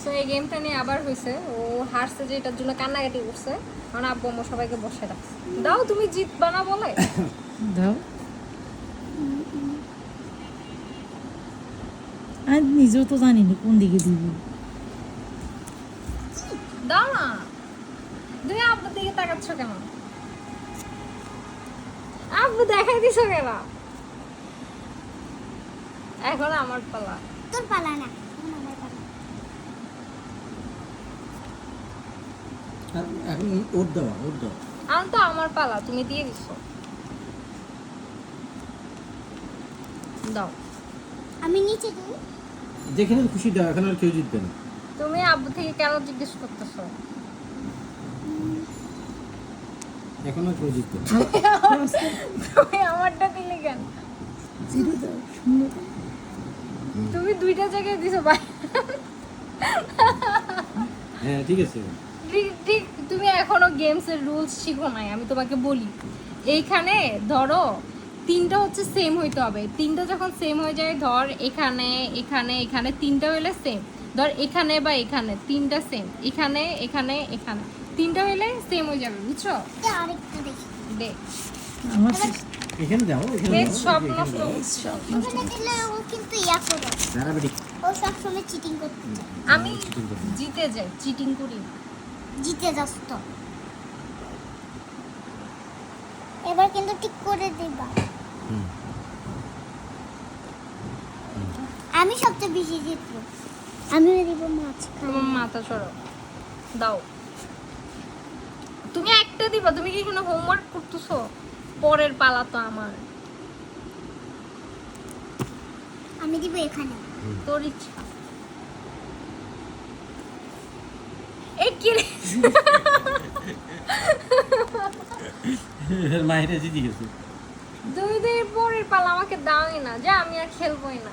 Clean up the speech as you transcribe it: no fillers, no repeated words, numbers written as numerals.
So এই গেমটা নিয়ে আবার হয়েছে, ও হারছে যে এটার জন্য কান্নাকাটি করছে। কারণ আব্বু আম্মু সবাইকে বসে রাখছে। দাও, তুমি জিতবা না বলে দাও। আমি নিজেও তো জানি না কোন দিকে দিব। দাও না, তুমি আব্বুর দিকে তাকাচ্ছ কেন? আব্বু দেখাই দিছো কেন? এখন আমার পালা। তোর পালা না, এখন আমার পালা। এখন ওর দেওয়া। এখন তো আমার পালা, তুমি দিয়ে দিছো। দাও। আমি নিচে দিই। যেখানে খুশি দাও, এখন আর কেউ জিতবে না। তুমি আব্বু থেকে কেন জিজ্ঞেস করতেছো? এখন আর কেউ জিতবে না। তুমি আমারটা দিলে কেন? জিরো দাও, শূন্য দাও। তুমি দুইটা জায়গায় দিছো ভাই। হ্যাঁ ঠিক আছে। ঠিক ঠিক, তুমি এখনো গেমস এর রুলস শিখো নাই, আমি তোমাকে বলি। এইখানে ধরো তিনটা হচ্ছে সেম হইতে হবে। তিনটা যখন সেম হয়ে যায়, ধর এখানে এখানে এখানে তিনটা হইলে সেম, ধর এখানে বা এখানে তিনটা সেম, এখানে এখানে এখানে তিনটা হইলে সেম হয়ে যাবে, বুঝছো? এটা আরেকটা দেখি। দে, আমার এখানে দাও, বেশ সব নষ্ট। সব এখানে দিলে ও কিন্তু ইয়া করে। দাঁড়া বেটি। ও সবসময় চিটিং করতে চায়। আমি জিতে যাই, চিটিং করি না। জিতে যাস তো। এবার কিন্তু ঠিক করে দিবা। হুম। আমি সবচেয়ে বেশি জিতবো। আমিও দিব মাছ। তোমার মাথা সরো, দাও। তুমি একটা দিবা, তুমি কি কোনো হোমওয়ার্ক করতেছো? পরের পালা তো আমার। আমি দিব এখানে। তোর ইচ্ছা। এই কি রে? মায়েরা জিতে গেছে। দুই দিন পরের পালা আমাকে দাওই না, যা আমি আর খেলবোই না।